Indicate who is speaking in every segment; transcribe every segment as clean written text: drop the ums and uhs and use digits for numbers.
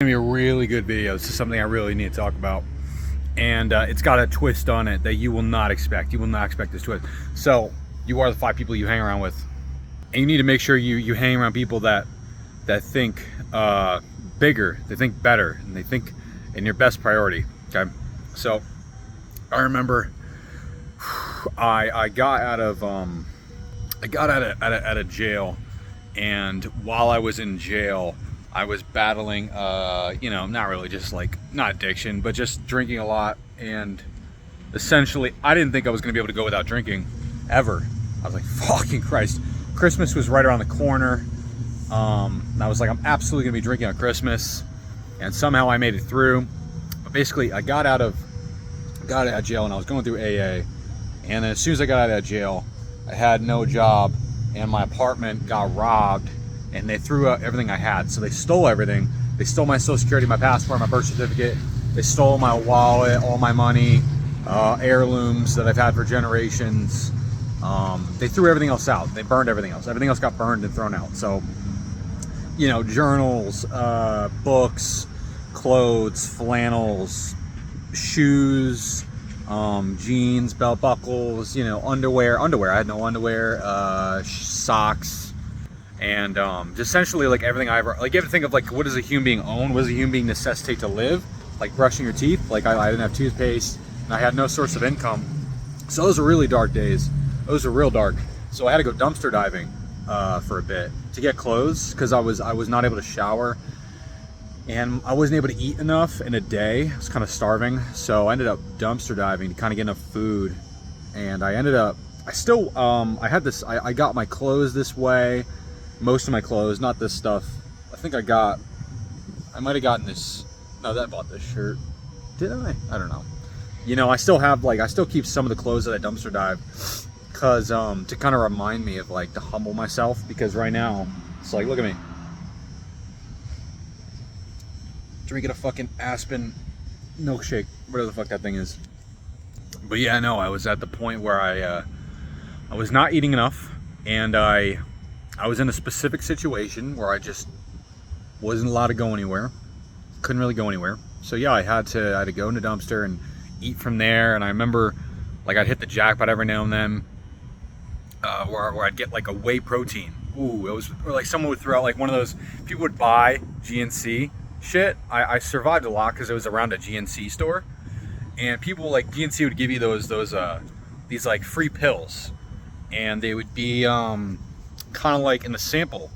Speaker 1: Gonna be a really good video. This is something I really need to talk about, and it's got a twist on it that you will not expect. You will not expect this twist. So you are the 5 people you hang around with, and you need to make sure you hang around people that think bigger, they think better, and they think in your best priority. Okay, so I remember I got out of jail, and while I was in jail, I was battling, not really just not addiction, but just drinking a lot. And essentially, I didn't think I was going to be able to go without drinking ever. I was like, fucking Christ. Christmas was right around the corner. And I was like, I'm absolutely going to be drinking on Christmas. And somehow I made it through. But basically, I got out of jail, and I was going through AA. And then as soon as I got out of jail, I had no job, and my apartment got robbed. And they threw out everything I had. So they stole everything. They stole my social security, my passport, my birth certificate. They stole my wallet, all my money, heirlooms that I've had for generations. They threw everything else out. They burned everything else. Everything else got burned and thrown out. So, journals, books, clothes, flannels, shoes, jeans, belt buckles, underwear. I had no underwear, socks. And just essentially everything I ever, you have to think of what does a human being own? What does a human being necessitate to live? Like brushing your teeth. I didn't have toothpaste, and I had no source of income. So those were really dark days. Those were real dark. So I had to go dumpster diving for a bit to get clothes, because I was not able to shower, and I wasn't able to eat enough in a day. I was kind of starving, so I ended up dumpster diving to kind of get enough food. And I got my clothes this way. Most of my clothes, not this stuff. I think I might have gotten this. No, that bought this shirt. Did I? I don't know. I still have I still keep some of the clothes that I dumpster dive, because to kind of remind me of to humble myself, because right now it's look at me drinking a fucking Aspen milkshake, whatever the fuck that thing is. But yeah, no, I was at the point where I was not eating enough, and I was in a specific situation where I just wasn't allowed to go anywhere. Couldn't really go anywhere. So yeah, I had to go in the dumpster and eat from there. And I remember I'd hit the jackpot every now and then, where I'd get a whey protein. Ooh, it was or someone would throw out one of those, people would buy GNC shit. I survived a lot because it was around a GNC store, and people GNC would give you these free pills, and they would be kind of in the sample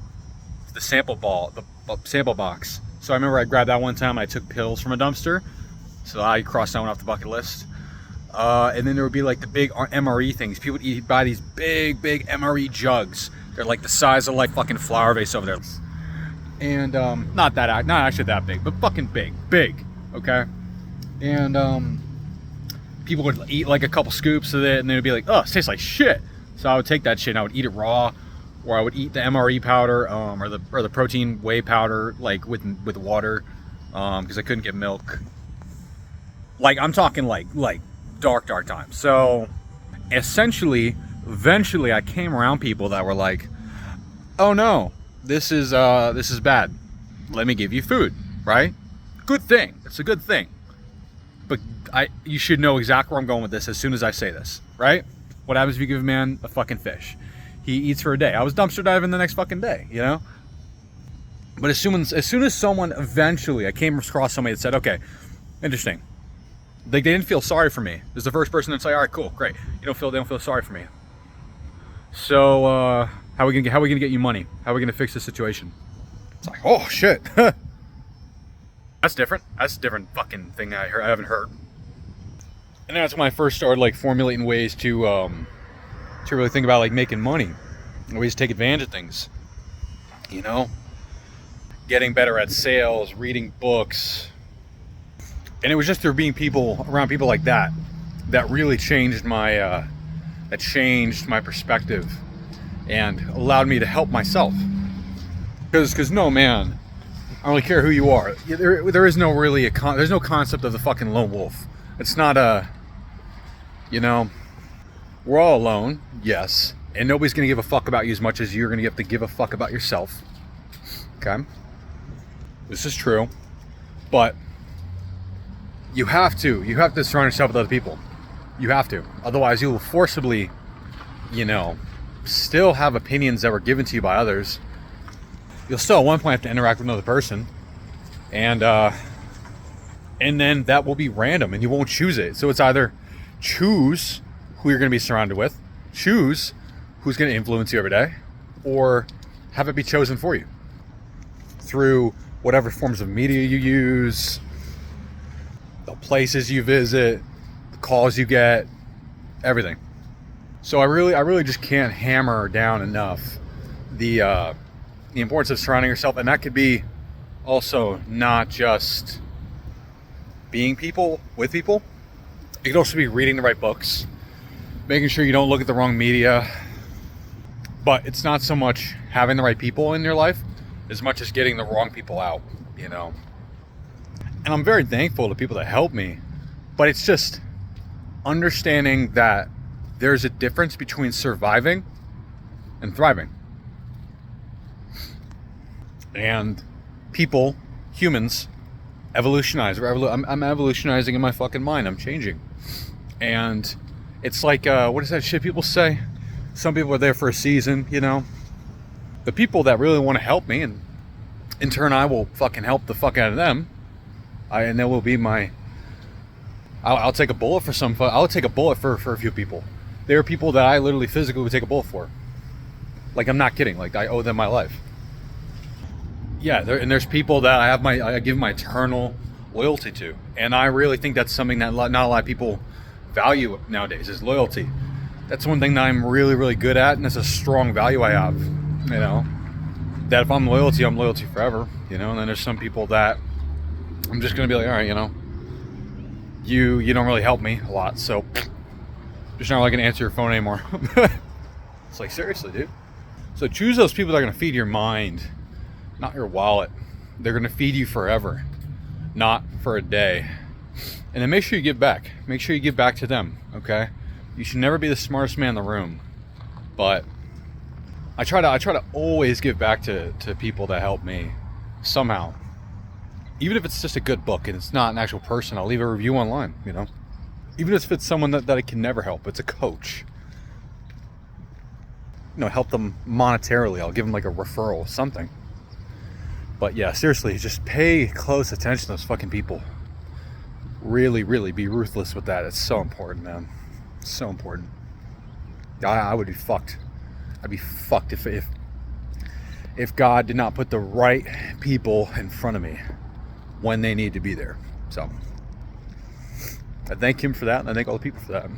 Speaker 1: box. So I remember I grabbed that one time. I took pills from a dumpster, so I crossed that one off the bucket list. And then there would be the big MRE things. People would buy these big MRE jugs. They're the size of fucking flower vase over there, and not actually that big, but fucking big. Okay, and people would eat a couple scoops of it, and they would be oh, it tastes like shit. So I would take that shit and I would eat it raw, or I would eat the MRE powder, or the protein whey powder, with water, because I couldn't get milk. I'm talking dark times. So essentially, eventually, I came around people that were oh no, this is bad. Let me give you food, right? Good thing. It's a good thing. But you should know exactly where I'm going with this as soon as I say this, right? What happens if you give a man a fucking fish? He eats for a day. I was dumpster diving the next fucking day, But as soon as someone eventually, I came across somebody that said, okay, interesting. They didn't feel sorry for me. It was the first person to say, all right, cool, great. They don't feel sorry for me. So how are we gonna get you money? How are we gonna fix this situation? It's oh shit. That's different. That's a different fucking thing I haven't heard. And that's when I first started formulating ways to really think about making money, ways to take advantage of things, getting better at sales, reading books. And it was just through being around people like that really changed my perspective and allowed me to help myself. Because no, man, I don't really care who you are. There is no there's no concept of the fucking lone wolf. It's not we're all alone, yes, and nobody's gonna give a fuck about you as much as you're gonna have to give a fuck about yourself. Okay? This is true. But you have to surround yourself with other people. You have to. Otherwise, you will forcibly, still have opinions that were given to you by others. You'll still at one point have to interact with another person. And then that will be random and you won't choose it. So it's either choose who you're going to be surrounded with, choose who's going to influence you every day, or have it be chosen for you through whatever forms of media you use, the places you visit, the calls you get, everything. So I really just can't hammer down enough the importance of surrounding yourself, and that could be also not just being with people. It could also be reading the right books, making sure you don't look at the wrong media. But it's not so much having the right people in your life as much as getting the wrong people out, And I'm very thankful to people that help me, but it's just understanding that there's a difference between surviving and thriving. And people, humans, evolutionize. I'm evolutionizing in my fucking mind. I'm changing. And it's like, what is that shit people say? Some people are there for a season, The people that really want to help me, and in turn I will fucking help the fuck out of them. And there will be I'll take a bullet for I'll take a bullet for a few people. There are people that I literally physically would take a bullet for. Like, I'm not kidding. Like, I owe them my life. Yeah, there's people that I give my eternal loyalty to. And I really think that's something that not a lot of people value nowadays, is loyalty. That's one thing that I'm really, really good at, and it's a strong value I have, that if I'm loyalty forever, and then there's some people that I'm just going to be like, all right, you don't really help me a lot, so just not really going to answer your phone anymore. It's like, seriously, dude. So choose those people that are going to feed your mind, not your wallet. They're going to feed you forever, not for a day. And then make sure you give back. Make sure you give back to them, okay? You should never be the smartest man in the room, but I try to always give back to people that help me somehow. Even if it's just a good book and it's not an actual person, I'll leave a review online, Even if it's someone that I can never help, it's a coach. Help them monetarily. I'll give them like a referral, something. But yeah, seriously, just pay close attention to those fucking people. Really, really be ruthless with that. It's so important, man. So important. I would be fucked. I'd be fucked if God did not put the right people in front of me when they need to be there. So I thank him for that, and I thank all the people for that,